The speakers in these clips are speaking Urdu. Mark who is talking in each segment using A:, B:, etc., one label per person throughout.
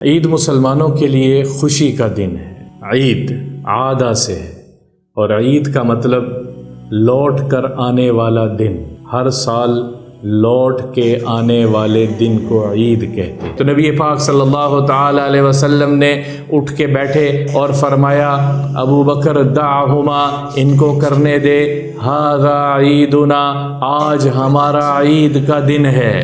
A: عید مسلمانوں کے لیے خوشی کا دن ہے۔ عید عادہ سے ہے اور عید کا مطلب لوٹ کر آنے والا دن، ہر سال لوٹ کے آنے والے دن کو عید کہتے ہیں۔ تو نبی پاک صلی اللہ تعالی علیہ وسلم نے اٹھ کے بیٹھے اور فرمایا ابو بکر دعہما، ان کو کرنے دے، ھذا عیدنا، آج ہمارا عید کا دن ہے،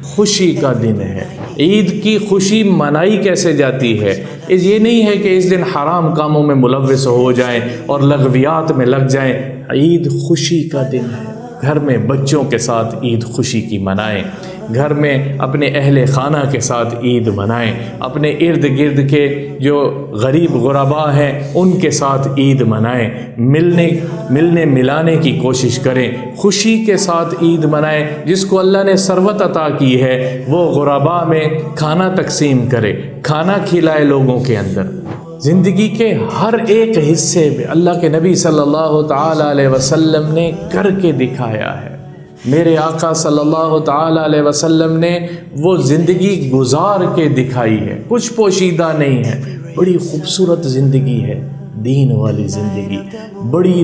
A: خوشی کا دن ہے۔ عید کی خوشی منائی کیسے جاتی ہے؟ یہ نہیں ہے کہ اس دن حرام کاموں میں ملوث ہو جائیں اور لغویات میں لگ جائیں۔ عید خوشی کا دن ہے۔ گھر میں بچوں کے ساتھ عید خوشی کی منائیں، گھر میں اپنے اہل خانہ کے ساتھ عید منائیں، اپنے ارد گرد کے جو غریب غربا ہیں ان کے ساتھ عید منائیں، ملنے ملانے کی کوشش کریں، خوشی کے ساتھ عید منائیں۔ جس کو اللہ نے ثروت عطا کی ہے وہ غربا میں کھانا تقسیم کرے، کھانا کھلائے لوگوں کے اندر۔ زندگی کے ہر ایک حصے میں اللہ کے نبی صلی اللہ تعالی علیہ وسلم نے کر کے دکھایا ہے۔ میرے آقا صلی اللہ تعالی علیہ وسلم نے وہ زندگی گزار کے دکھائی ہے، کچھ پوشیدہ نہیں ہے، بڑی خوبصورت زندگی ہے، دین والی زندگی، بڑی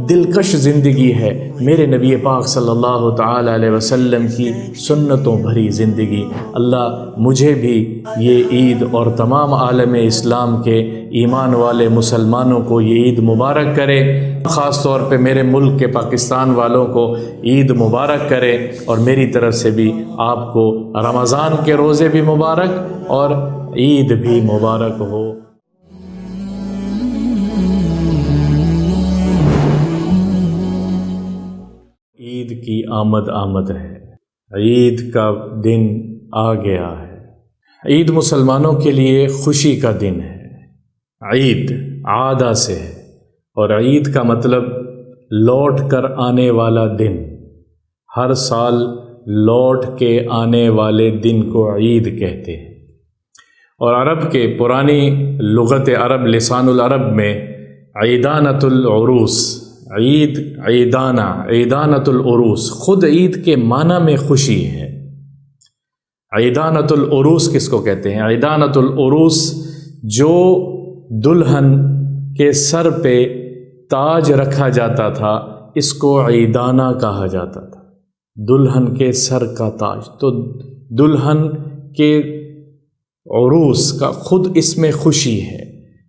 A: دلکش زندگی ہے میرے نبی پاک صلی اللہ تعالی علیہ وسلم کی سنتوں بھری زندگی۔ اللہ مجھے بھی یہ عید اور تمام عالم اسلام کے ایمان والے مسلمانوں کو یہ عید مبارک کرے، خاص طور پہ میرے ملک کے پاکستان والوں کو عید مبارک کرے، اور میری طرف سے بھی آپ کو رمضان کے روزے بھی مبارک اور عید بھی مبارک ہو۔ عید کی آمد ہے، عید کا دن آ گیا ہے۔ عید مسلمانوں کے لیے خوشی کا دن ہے۔ عید عادہ سے ہے اور عید کا مطلب لوٹ کر آنے والا دن، ہر سال لوٹ کے آنے والے دن کو عید کہتے ہیں۔ اور عرب کے پرانی لغت عرب لسان العرب میں عیدانۃ العروس، عید عیدانۃ العروس، خود عید کے معنی میں خوشی ہے۔ عیدانۃ العروس کس کو کہتے ہیں؟ عیدانۃ العروس جو دلہن کے سر پہ تاج رکھا جاتا تھا اس کو عیدانہ کہا جاتا تھا، دلہن کے سر کا تاج۔ تو دلہن کے عروس کا خود اس میں خوشی ہے،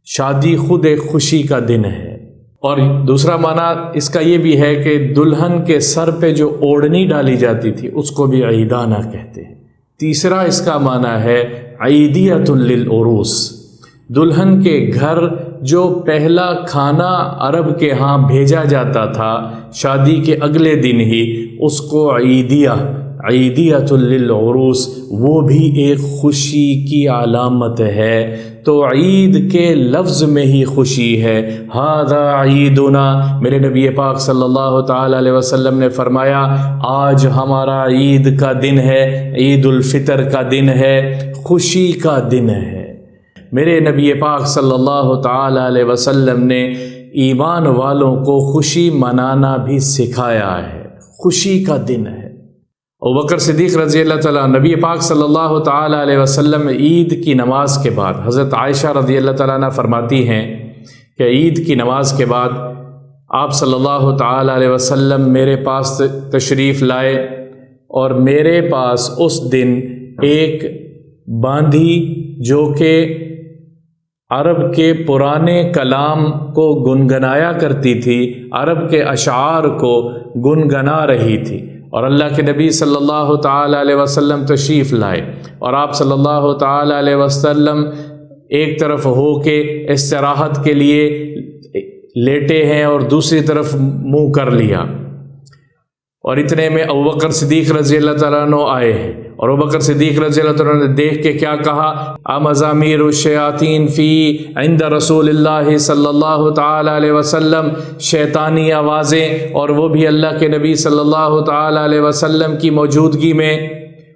A: شادی خود ایک خوشی کا دن ہے۔ اور دوسرا معنی اس کا یہ بھی ہے کہ دلہن کے سر پہ جو اوڑھنی ڈالی جاتی تھی اس کو بھی عیدانہ کہتے ہیں۔ تیسرا اس کا معنی ہے عیدیۃ للعروس، دلہن کے گھر جو پہلا کھانا عرب کے ہاں بھیجا جاتا تھا شادی کے اگلے دن ہی، اس کو عیدیۃ للعروس، وہ بھی ایک خوشی کی علامت ہے۔ تو عید کے لفظ میں ہی خوشی ہے۔ ھذا عیدنا، میرے نبی پاک صلی اللہ تعالی علیہ وسلم نے فرمایا آج ہمارا عید کا دن ہے، عید الفطر کا دن ہے، خوشی کا دن ہے۔ میرے نبی پاک صلی اللہ تعالی علیہ وسلم نے ایمان والوں کو خوشی منانا بھی سکھایا ہے، خوشی کا دن ہے۔ ابوبکر صدیق رضی اللہ تعالیٰ، نبی پاک صلی اللہ تعالی علیہ وسلم عید کی نماز کے بعد، حضرت عائشہ رضی اللہ تعالیٰ عنہ فرماتی ہیں کہ عید کی نماز کے بعد آپ صلی اللہ تعالی علیہ وسلم میرے پاس تشریف لائے، اور میرے پاس اس دن ایک باندھی جو کہ عرب کے پرانے کلام کو گنگنایا کرتی تھی، عرب کے اشعار کو گنگنا رہی تھی، اور اللہ کے نبی صلی اللہ تعالی علیہ وسلم تشریف لائے، اور آپ صلی اللہ تعالی علیہ وسلم ایک طرف ہو کے استراحت کے لیے لیٹے ہیں اور دوسری طرف منہ کر لیا، اور اتنے میں ابوبکر صدیق رضی اللہ تعالیٰ عنہ آئے ہیں، اور ابوبکر صدیق رضی اللہ تعالیٰ عنہ نے دیکھ کے کیا کہا، امزامیر الشیاطین فی عند رسول اللہ صلی اللہ تعالی علیہ وسلم، شیطانی آوازیں، اور وہ بھی اللہ کے نبی صلی اللہ تعالی علیہ وسلم کی موجودگی میں۔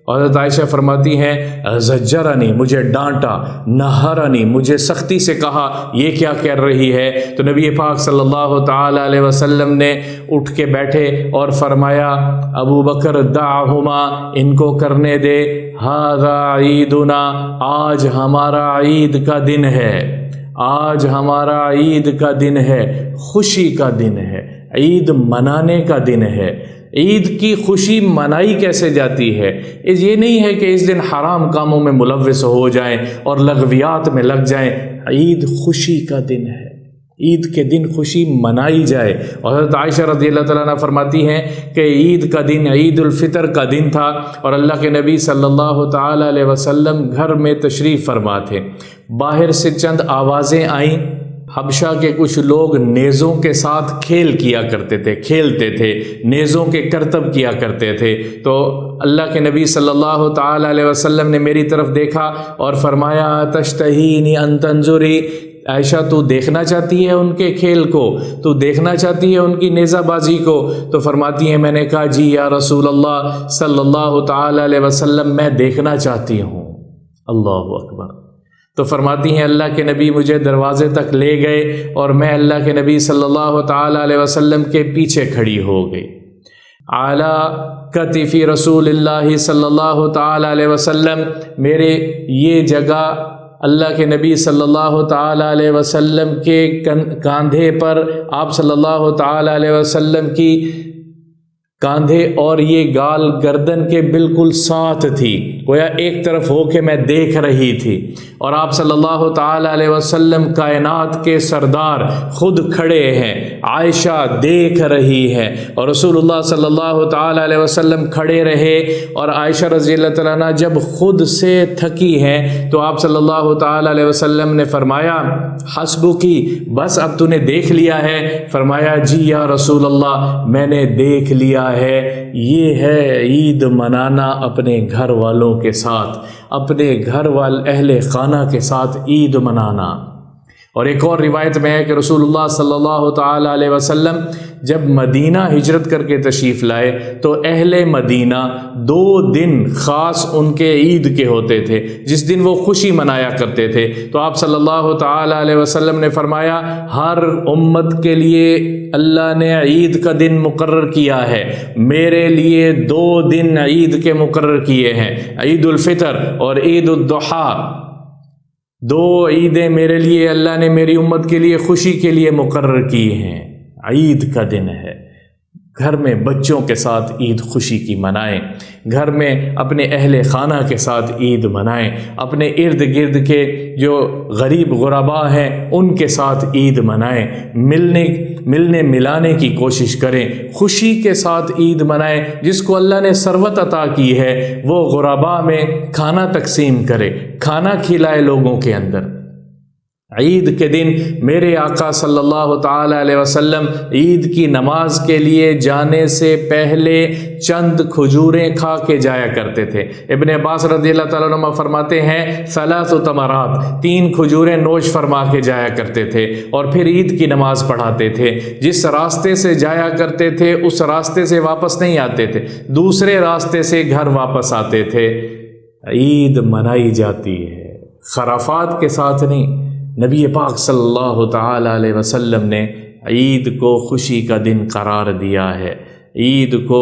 A: اور حضرت عائشہ فرماتی ہیں زجرنی، مجھے ڈانٹا، نہرنی، مجھے سختی سے کہا یہ کیا کر رہی ہے؟ تو نبی پاک صلی اللہ تعالیٰ علیہ وسلم نے اٹھ کے بیٹھے اور فرمایا ابو بکر دعہما، ان کو کرنے دے، ھذا عیدنا، آج ہمارا عید کا دن ہے، آج ہمارا عید کا دن ہے، خوشی کا دن ہے، عید منانے کا دن ہے۔ عید کی خوشی منائی کیسے جاتی ہے؟ یہ نہیں ہے کہ اس دن حرام کاموں میں ملوث ہو جائیں اور لغویات میں لگ جائیں، عید خوشی کا دن ہے، عید کے دن خوشی منائی جائے۔ اور حضرت عائشہ رضی اللہ تعالیٰ عنہ فرماتی ہیں کہ عید کا دن عید الفطر کا دن تھا، اور اللہ کے نبی صلی اللہ تعالیٰ علیہ وسلم گھر میں تشریف فرما تھے۔ باہر سے چند آوازیں آئیں، حبشہ کے کچھ لوگ نیزوں کے ساتھ کھیلتے تھے، نیزوں کے کرتب کیا کرتے تھے۔ تو اللہ کے نبی صلی اللہ تعالیٰ علیہ وسلم نے میری طرف دیکھا اور فرمایا تشتہینی ان تنظری، عائشہ تو دیکھنا چاہتی ہے ان کے کھیل کو، تو دیکھنا چاہتی ہے ان کی نیزہ بازی کو؟ تو فرماتی ہیں میں نے کہا جی یا رسول اللہ صلی اللہ تعالیٰ علیہ وسلم میں دیکھنا چاہتی ہوں۔ اللہ اکبر۔ تو فرماتی ہیں اللہ کے نبی مجھے دروازے تک لے گئے اور میں اللہ کے نبی صلی اللہ تعالیٰ علیہ وسلم کے پیچھے کھڑی ہو گئی۔ اعلیٰ کتف رسول اللہ صلی اللہ تعالیٰ علیہ وسلم، میرے یہ جگہ اللہ کے نبی صلی اللہ تعالیٰ علیہ وسلم کے کاندھے پر، آپ صلی اللہ تعالیٰ علیہ وسلم کی کاندھے اور یہ گال گردن کے بالکل ساتھ تھی، گویا ایک طرف ہو کے میں دیکھ رہی تھی، اور آپ صلی اللہ تعالیٰ علیہ وسلم کائنات کے سردار خود کھڑے ہیں، عائشہ دیکھ رہی ہے، اور رسول اللہ صلی اللہ تعالیٰ علیہ وسلم کھڑے رہے، اور عائشہ رضی اللہ تعالیٰ عنہ جب خود سے تھکی ہیں تو آپ صلی اللہ تعالیٰ علیہ وسلم نے فرمایا حسبکی، بس اب تو نے دیکھ لیا ہے؟ فرمایا جی یا رسول اللہ میں نے دیکھ لیا ہے۔ یہ ہے عید منانا اپنے گھر والوں کے ساتھ، اپنے گھر اہل خانہ کے ساتھ عید منانا۔ اور ایک اور روایت میں ہے کہ رسول اللہ صلی اللہ تعالیٰ علیہ وسلم جب مدینہ ہجرت کر کے تشریف لائے تو اہل مدینہ 2 دن خاص ان کے عید کے ہوتے تھے، جس دن وہ خوشی منایا کرتے تھے۔ تو آپ صلی اللہ تعالیٰ علیہ وسلم نے فرمایا ہر امت کے لیے اللہ نے عید کا دن مقرر کیا ہے، میرے لیے 2 دن عید کے مقرر کیے ہیں، عید الفطر اور عید الضحیٰ۔ 2 عیدیں میرے لیے اللہ نے میری امت کے لیے خوشی کے لیے مقرر کی ہیں۔ عید کا دن ہے، گھر میں بچوں کے ساتھ عید خوشی کی منائیں، گھر میں اپنے اہل خانہ کے ساتھ عید منائیں، اپنے ارد گرد کے جو غریب غربا ہیں ان کے ساتھ عید منائیں، ملنے ملانے کی کوشش کریں، خوشی کے ساتھ عید منائیں۔ جس کو اللہ نے ثروت عطا کی ہے وہ غربا میں کھانا تقسیم کرے، کھانا کھلائے لوگوں کے اندر۔ عید کے دن میرے آقا صلی اللہ تعالیٰ علیہ وسلم عید کی نماز کے لیے جانے سے پہلے چند کھجوریں کھا کے جایا کرتے تھے۔ ابن عباس رضی اللہ تعالیٰ عنہ فرماتے ہیں 3 تمرات، 3 کھجوریں نوش فرما کے جایا کرتے تھے اور پھر عید کی نماز پڑھاتے تھے۔ جس راستے سے جایا کرتے تھے اس راستے سے واپس نہیں آتے تھے، دوسرے راستے سے گھر واپس آتے تھے۔ عید منائی جاتی ہے، خرافات کے ساتھ نہیں۔ نبی پاک صلی اللہ تعالیٰ علیہ وسلم نے عید کو خوشی کا دن قرار دیا ہے۔ عید کو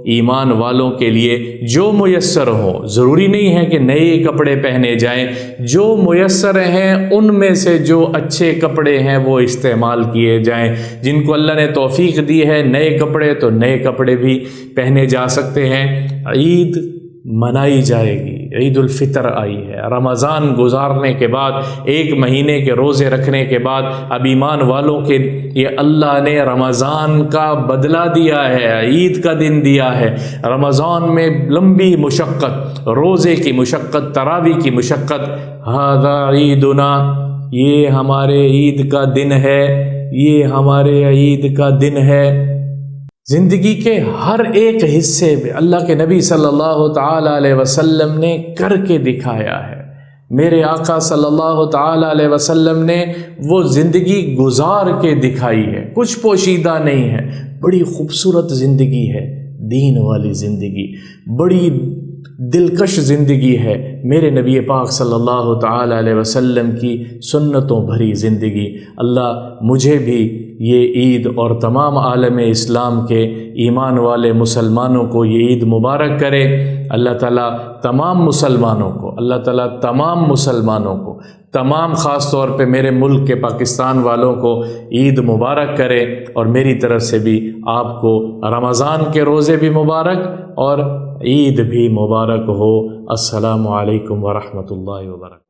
A: ایمان والوں کے لیے جو میسر ہو، ضروری نہیں ہے کہ نئے کپڑے پہنے جائیں، جو میسر ہیں ان میں سے جو اچھے کپڑے ہیں وہ استعمال کیے جائیں۔ جن کو اللہ نے توفیق دی ہے نئے کپڑے تو نئے کپڑے بھی پہنے جا سکتے ہیں۔ عید منائی جائے گی، عید الفطر آئی ہے۔ رمضان گزارنے کے بعد، 1 مہینے کے روزے رکھنے کے بعد اب ایمان والوں کے یہ اللہ نے رمضان کا بدلہ دیا ہے، عید کا دن دیا ہے۔ رمضان میں لمبی مشقت، روزے کی مشقت، تراویح کی مشقت، ھذا عیدنا، یہ ہمارے عید کا دن ہے، یہ ہمارے عید کا دن ہے۔ زندگی کے ہر ایک حصے میں اللہ کے نبی صلی اللہ تعالیٰ علیہ وسلم نے کر کے دکھایا ہے۔ میرے آقا صلی اللہ تعالیٰ علیہ وسلم نے وہ زندگی گزار کے دکھائی ہے، کچھ پوشیدہ نہیں ہے، بڑی خوبصورت زندگی ہے، دین والی زندگی، بڑی دلکش زندگی ہے، میرے نبی پاک صلی اللہ تعالی علیہ وسلم کی سنتوں بھری زندگی۔ اللہ مجھے بھی یہ عید اور تمام عالم اسلام کے ایمان والے مسلمانوں کو یہ عید مبارک کرے۔ اللہ تعالیٰ تمام مسلمانوں کو، اللہ تعالیٰ تمام مسلمانوں کو، تمام خاص طور پہ میرے ملک کے پاکستان والوں کو عید مبارک کرے، اور میری طرف سے بھی آپ کو رمضان کے روزے بھی مبارک اور عید بھی مبارک ہو۔ السلام علیکم ورحمۃ اللہ وبرکاتہ۔